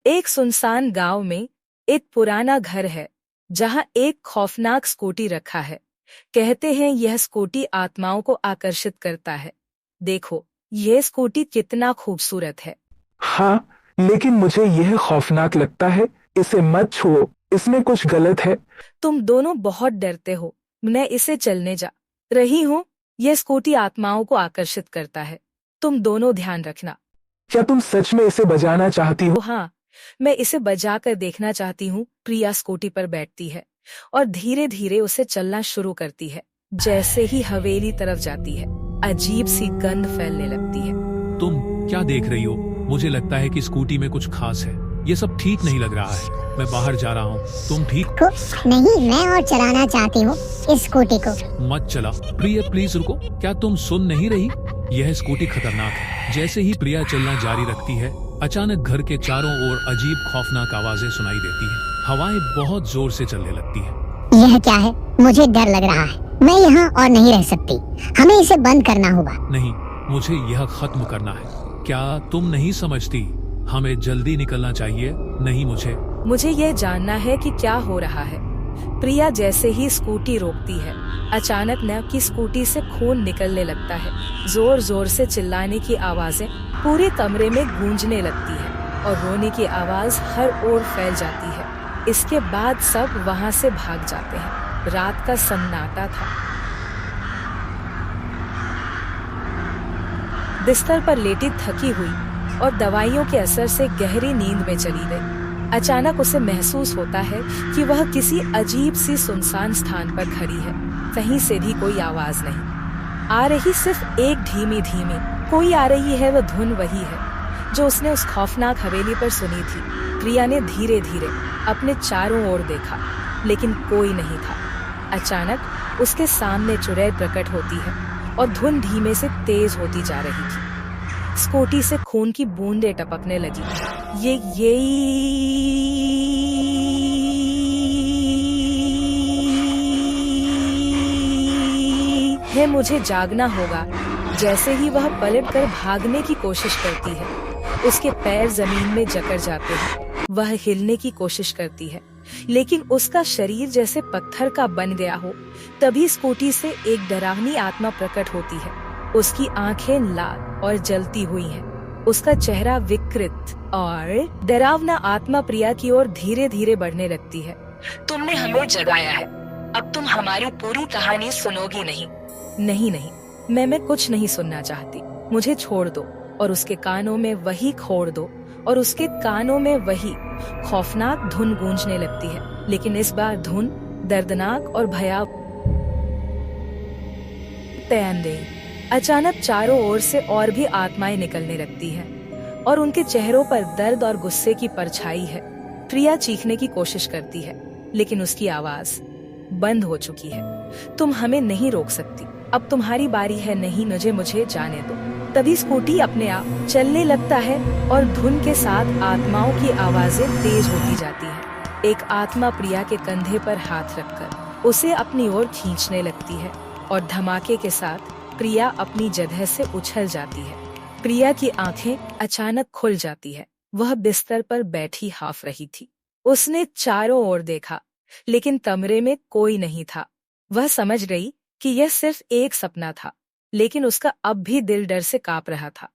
एक सुनसान गांव में एक पुराना घर है जहां एक खौफनाक स्कूटी रखा है। कहते हैं यह स्कूटी आत्माओं को आकर्षित करता है। देखो, यह स्कूटी कितना खूबसूरत है। हाँ, लेकिन मुझे यह खौफनाक लगता है। इसे मत छुओ, इसमें कुछ गलत है। तुम दोनों बहुत डरते हो। मैं इसे चलने जा रही हूँ। यह स्कूटी आत्माओं को आकर्षित करता है। तुम दोनों ध्यान रखना। क्या तुम सच में इसे बजाना चाहती हो? तो हाँ, मैं इसे बजा कर देखना चाहती हूँ। प्रिया स्कूटी पर बैठती है और धीरे धीरे उसे चलना शुरू करती है। जैसे ही हवेली तरफ जाती है, अजीब सी गंध फैलने लगती है। तुम क्या देख रही हो? मुझे लगता है कि स्कूटी में कुछ खास है। ये सब ठीक नहीं लग रहा है। मैं बाहर जा रहा हूँ। तुम ठीक? नहीं, मैं और चलाना चाहती हूँ इस स्कूटी को। मत चला। प्रिया प्लीज रुको। क्या तुम सुन नहीं रही? यह स्कूटी खतरनाक है। जैसे ही प्रिया चलना जारी रखती है, अचानक घर के चारों ओर अजीब खौफनाक आवाजें सुनाई देती हैं। हवाएं बहुत जोर से चलने लगती हैं। यह क्या है? मुझे डर लग रहा है। मैं यहाँ और नहीं रह सकती। हमें इसे बंद करना होगा। नहीं, मुझे यह खत्म करना है। क्या तुम नहीं समझती? हमें जल्दी निकलना चाहिए। नहीं, मुझे यह जानना है कि क्या हो रहा है। प्रिया जैसे ही स्कूटी रोकती है, अचानक न की स्कूटी से खून निकलने लगता है। जोर जोर से चिल्लाने की आवाजें पूरे कमरे में गूंजने लगती है और रोने की आवाज हर ओर फैल जाती है। इसके बाद सब वहां से भाग जाते हैं। रात का सन्नाटा था। बिस्तर पर लेटी थकी हुई और दवाइयों के असर से गहरी नींद में चली गई। अचानक उसे महसूस होता है कि वह किसी अजीब सी सुनसान स्थान पर खड़ी है। कहीं से भी कोई आवाज नहीं आ रही, सिर्फ एक धीमी धीमी कोई आ रही है। वह धुन वही है जो उसने उस खौफनाक हवेली पर सुनी थी। प्रिया ने धीरे धीरे अपने चारों ओर देखा, लेकिन कोई नहीं था। अचानक उसके सामने चुड़ैल प्रकट होती है और धुन धीमे से तेज होती जा रही थी। स्कूटी से खून की बूंदें टपकने लगी। ये है, मुझे जागना होगा। जैसे ही वह पलटकर भागने की कोशिश करती है, उसके पैर जमीन में जकड़ जाते हैं। वह हिलने की कोशिश करती है, लेकिन उसका शरीर जैसे पत्थर का बन गया हो। तभी स्कूटी से एक डरावनी आत्मा प्रकट होती है। उसकी आंखें लाल और जलती हुई हैं। उसका चेहरा विकृत और डरावना आत्मा प्रिया की ओर धीरे धीरे बढ़ने लगती है। तुमने हमें जगाया है, अब तुम हमारी पूरी कहानी सुनोगी नहीं। नहीं, मैं कुछ नहीं सुनना चाहती। मुझे छोड़ दो। और उसके कानों में वही खोड़ दो और उसके कानों में वही खौफनाक धुन गूंजने लगती है। लेकिन इस बार धुन दर्दनाक और भयावह। अचानक चारों ओर से और भी आत्माएं निकलने लगती हैं और उनके चेहरों पर दर्द और गुस्से की परछाई है। प्रिया चीखने की कोशिश करती है, लेकिन उसकी आवाज बंद हो चुकी है। तुम हमें नहीं रोक सकती, अब तुम्हारी बारी है। नहीं, मुझे जाने दो। तभी स्कूटी अपने आप चलने लगता है और धुन के साथ आत्माओं की आवाजें तेज होती जाती हैं। एक आत्मा प्रिया के कंधे पर हाथ रखकर उसे अपनी ओर खींचने लगती है और धमाके के साथ प्रिया अपनी जगह से उछल जाती है। प्रिया की आंखें अचानक खुल जाती है। वह बिस्तर पर बैठी हाफ रही थी। उसने चारों ओर देखा, लेकिन कमरे में कोई नहीं था। वह समझ गई कि यह सिर्फ एक सपना था, लेकिन उसका अब भी दिल डर से कांप रहा था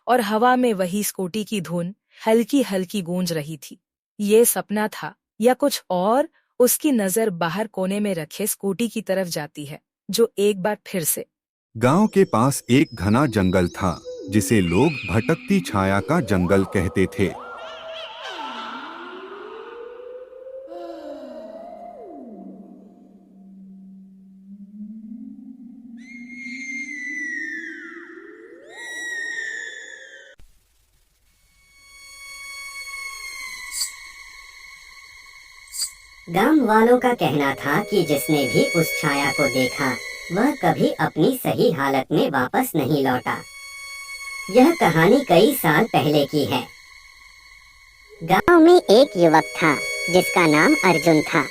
और हवा में वही स्कूटी की धुन हल्की हल्की गूंज रही थी। ये सपना था या कुछ और? उसकी नजर बाहर कोने में रखे स्कूटी की तरफ जाती है, जो एक बार फिर से। गांव के पास एक घना जंगल था, जिसे लोग भटकती छाया का जंगल कहते थे। गांव वालों का कहना था कि जिसने भी उस छाया को देखा, वह कभी अपनी सही हालत में वापस नहीं लौटा। यह कहानी कई साल पहले की है। गांव में एक युवक था जिसका नाम अर्जुन था।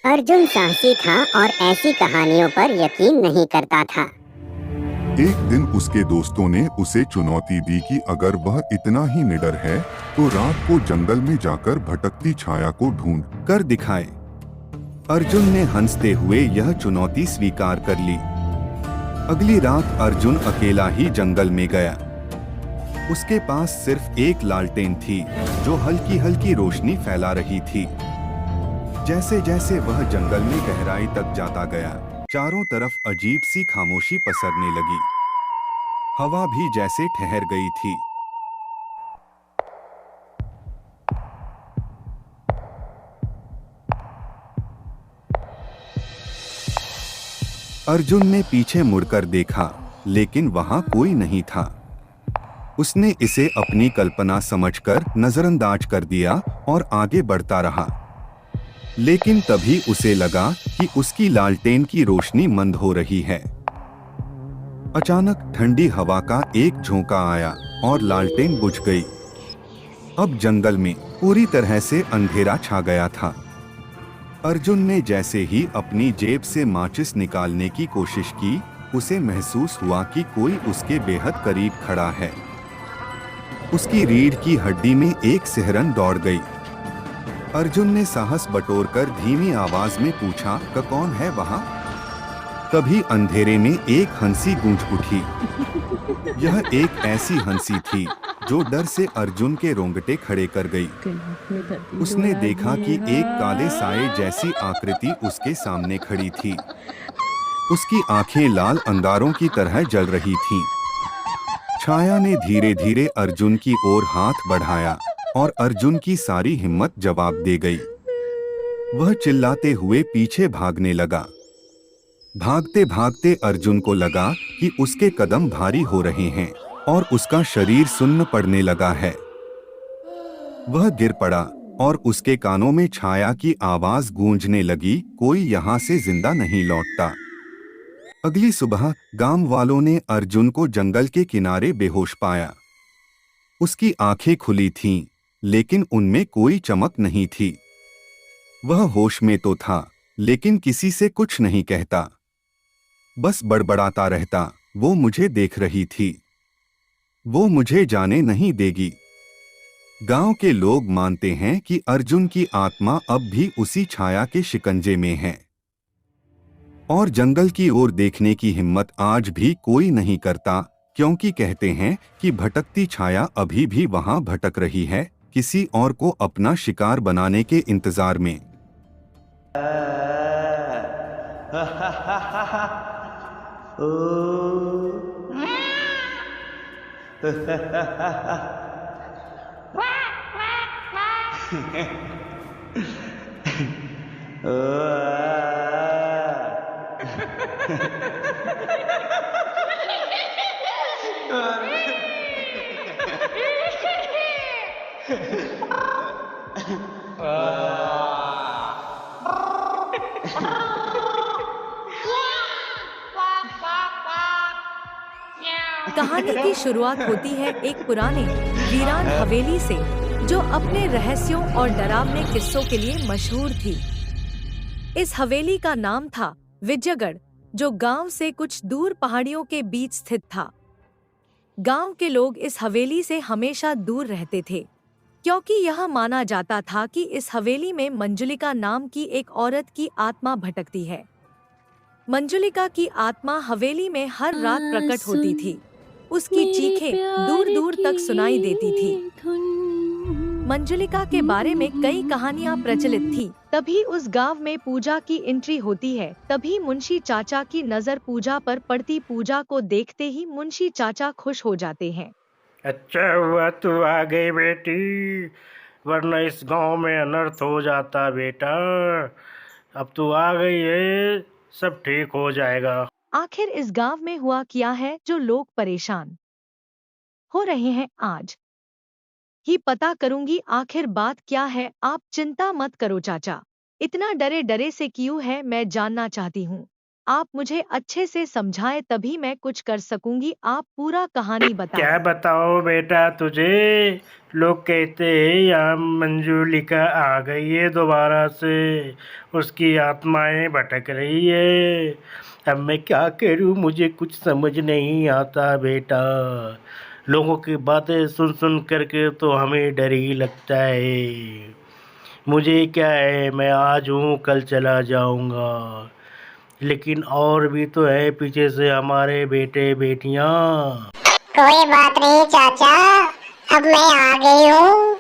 अर्जुन साहसी था और ऐसी कहानियों पर यकीन नहीं करता था। एक दिन उसके दोस्तों ने उसे चुनौती दी कि अगर वह इतना ही निडर है तो रात को जंगल में जाकर भटकती छाया को ढूंढ कर दिखाए। अर्जुन ने हंसते हुए यह चुनौती स्वीकार कर ली। अगली रात अर्जुन अकेला ही जंगल में गया। उसके पास सिर्फ एक लालटेन थी जो हल्की हल्की रोशनी फैला रही थी। जैसे जैसे वह जंगल में गहराई तक जाता गया, चारों तरफ अजीब सी खामोशी पसरने लगी। हवा भी जैसे ठहर गई थी। अर्जुन ने पीछे मुड़कर देखा, लेकिन वहां कोई नहीं था। उसने इसे अपनी कल्पना समझकर नजरअंदाज कर दिया और आगे बढ़ता रहा। लेकिन तभी उसे लगा कि उसकी लालटेन की रोशनी मंद हो रही है। अचानक ठंडी हवा का एक झोंका आया और लालटेन बुझ गई। अब जंगल में पूरी तरह से अंधेरा छा गया था। अर्जुन ने जैसे ही अपनी जेब से माचिस निकालने की कोशिश की, उसे महसूस हुआ कि कोई उसके बेहद करीब खड़ा है। उसकी रीढ़ की हड्डी में एक सिहरन दौड़ गई। अर्जुन ने साहस बटोरकर धीमी आवाज में पूछा, कौन है वहां? तभी अंधेरे में एक हंसी गूंज उठी। यह एक ऐसी हंसी थी जो डर से अर्जुन के रोंगटे खड़े कर गई। उसने देखा कि एक काले साए जैसी आकृति उसके सामने खड़ी थी। उसकी आंखें लाल अंगारों की तरह जल रही थीं। छाया ने धीरे धीरे अर्जुन की ओर हाथ बढ़ाया और अर्जुन की सारी हिम्मत जवाब दे गई। वह चिल्लाते हुए पीछे भागने लगा। भागते भागते अर्जुन को लगा कि उसके कदम भारी हो रहे हैं और उसका शरीर सुन्न पड़ने लगा है। वह गिर पड़ा और उसके कानों में छाया की आवाज गूंजने लगी, कोई यहाँ से जिंदा नहीं लौटता। अगली सुबह गांव वालों ने अर्जुन को जंगल के किनारे बेहोश पाया। उसकी आंखें खुली थीं, लेकिन उनमें कोई चमक नहीं थी। वह होश में तो था, लेकिन किसी से कुछ नहीं कहता, बस बड़बड़ाता रहता, वो मुझे देख रही थी, वो मुझे जाने नहीं देगी। गांव के लोग मानते हैं कि अर्जुन की आत्मा अब भी उसी छाया के शिकंजे में है और जंगल की ओर देखने की हिम्मत आज भी कोई नहीं करता, क्योंकि कहते हैं कि भटकती छाया अभी भी वहां भटक रही है, किसी और को अपना शिकार बनाने के इंतजार में। कहानी की शुरुआत होती है एक पुराने वीरान हवेली से, जो अपने रहस्यों और डरावने किस्सों के लिए मशहूर थी। इस हवेली का नाम था विजयगढ़, जो गांव से कुछ दूर पहाड़ियों के बीच स्थित था। गांव के लोग इस हवेली से हमेशा दूर रहते थे, क्योंकि यह माना जाता था कि इस हवेली में मंजुलिका नाम की एक औरत की आत्मा भटकती है। मंजुलिका की आत्मा हवेली में हर रात प्रकट होती थी। उसकी चीखें दूर दूर तक सुनाई देती थी। मंजुलिका के बारे में कई कहानियां प्रचलित थी। तभी उस गांव में पूजा की एंट्री होती है। तभी मुंशी चाचा की नजर पूजा पर पड़ती। पूजा को देखते ही मुंशी चाचा खुश हो जाते हैं। अच्छा हुआ तू आ गई बेटी, वरना इस गांव में अनर्थ हो जाता बेटा। अब तू आ गई है, सब ठीक हो जाएगा। आखिर इस गांव में हुआ क्या है जो लोग परेशान हो रहे हैं? आज ही पता करूंगी आखिर बात क्या है। आप चिंता मत करो चाचा, इतना डरे डरे से क्यों है मैं जानना चाहती हूँ। आप मुझे अच्छे से समझाएं तभी मैं कुछ कर सकूंगी। आप पूरा कहानी क्या बताएं। बताओ बेटा तुझे। लोग कहते हैं यहाँ मंजूलिका आ गई है दोबारा से, उसकी आत्माएं भटक रही है। अब मैं क्या करूँ, मुझे कुछ समझ नहीं आता बेटा। लोगों की बातें सुन सुन करके तो हमें डर ही लगता है। मुझे क्या है, मैं आज हूँ कल चला जाऊँगा, लेकिन और भी तो है पीछे से हमारे बेटे बेटियाँ। कोई बात नहीं चाचा, अब मैं आ गई हूँ।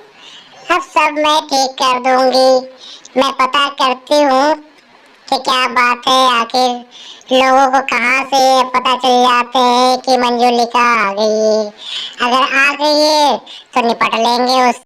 अब सब मैं ठीक कर दूंगी। मैं पता करती हूँ कि क्या बात है, आखिर लोगों को कहाँ से पता चल जाते हैं कि मंजुलिका आ गई है। अगर आ गई है तो निपट लेंगे उस